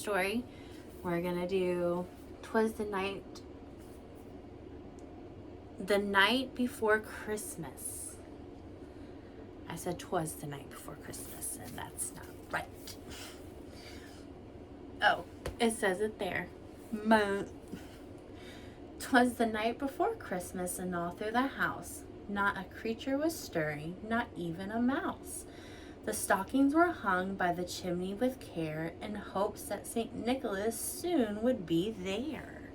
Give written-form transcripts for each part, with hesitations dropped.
story. We're gonna do "Twas the night before Christmas." I said "twas the night before Christmas," and that's not right. Oh, it says it there. 'Twas the night before Christmas, and all through the house not a creature was stirring, not even a mouse. The stockings were hung by the chimney with care, in hopes that St. Nicholas soon would be there.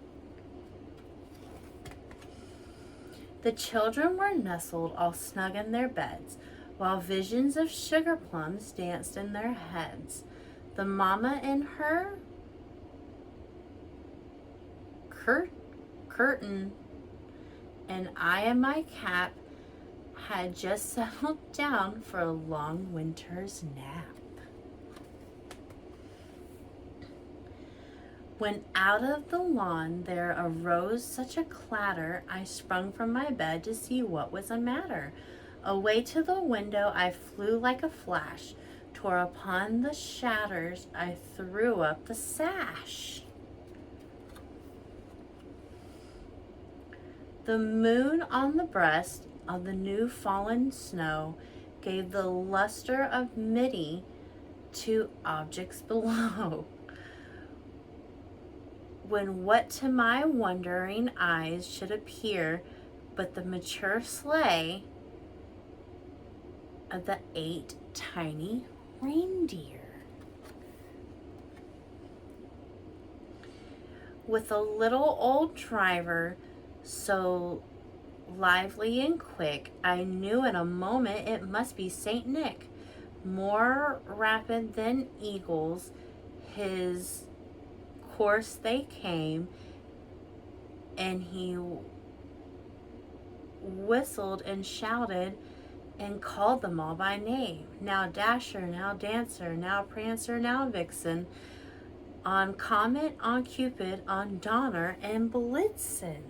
The children were nestled all snug in their beds, while visions of sugar plums danced in their heads. The mamma in her curtain, and I in my cap, had just settled down for a long winter's nap. When out of the lawn there arose such a clatter, I sprung from my bed to see what was the matter. Away to the window I flew like a flash, tore upon the shatters, I threw up the sash. The moon on the breast of the new fallen snow gave the luster of midday to objects below. When what to my wondering eyes should appear but the mature sleigh of the 8 tiny reindeer, with a little old driver so lively and quick, I knew in a moment it must be Saint Nick. More rapid than eagles, his course they came, and he whistled and shouted and called them all by name. Now Dasher, now Dancer, now Prancer, now Vixen, on Comet, on Cupid, on Donner, and Blitzen.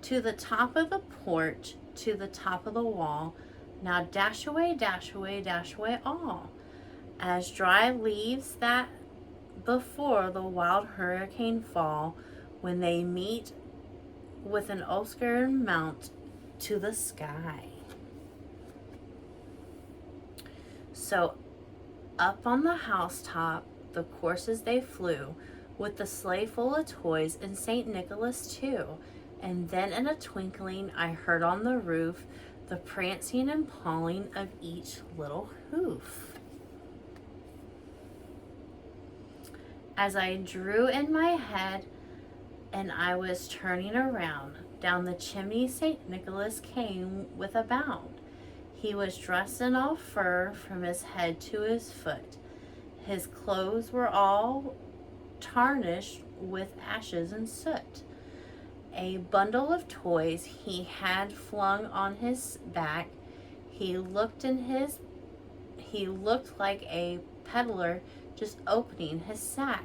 To the top of the porch, to the top of the wall, now dash away, dash away, dash away all. As dry leaves that before the wild hurricane fall, when they meet with an Oscar mount to the sky. So up on the housetop, the coursers they flew, with the sleigh full of toys, and St. Nicholas too. And then in a twinkling I heard on the roof the prancing and pawing of each little hoof. As I drew in my head and I was turning around, down the chimney St. Nicholas came with a bound. He was dressed in all fur from his head to his foot. His clothes were all tarnished with ashes and soot. A bundle of toys he had flung on his back. He looked like a peddler just opening his sack.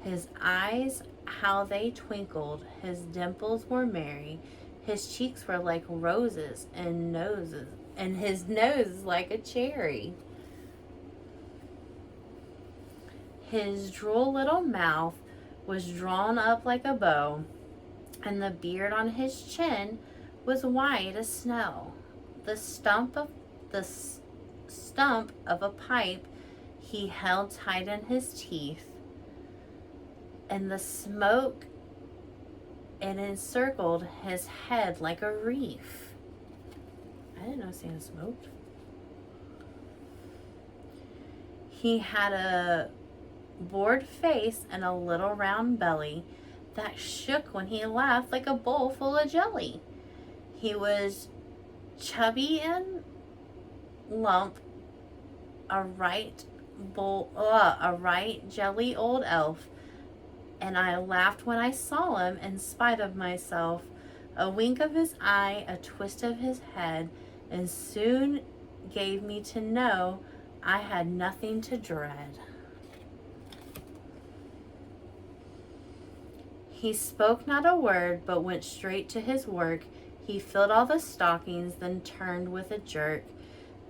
His eyes, how they twinkled, his dimples were merry, his cheeks were like roses, and his nose like a cherry. His droll little mouth was drawn up like a bow, and the beard on his chin was white as snow. The stump of a pipe he held tight in his teeth, and the smoke it encircled his head like a reef. I didn't know Santa smoked. He had a bored face and a little round belly that shook when he laughed like a bowl full of jelly. He was chubby and lump, a right jelly old elf, and I laughed when I saw him in spite of myself. A wink of his eye, a twist of his head, and soon gave me to know I had nothing to dread. He spoke not a word, but went straight to his work. He filled all the stockings, then turned with a jerk,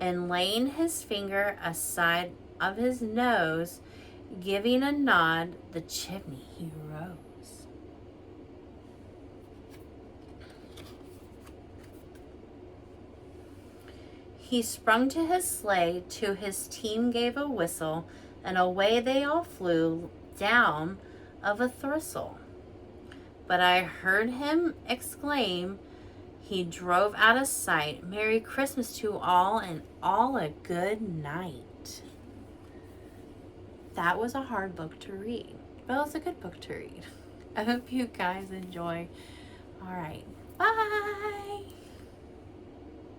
and laying his finger aside of his nose, giving a nod, the chimney he rose. He sprung to his sleigh, to his team gave a whistle, and away they all flew down of a thistle. But I heard him exclaim, he drove out of sight, Merry Christmas to all, and all a good night. That was a hard book to read, but it was a good book to read. I hope you guys enjoy. All right, bye.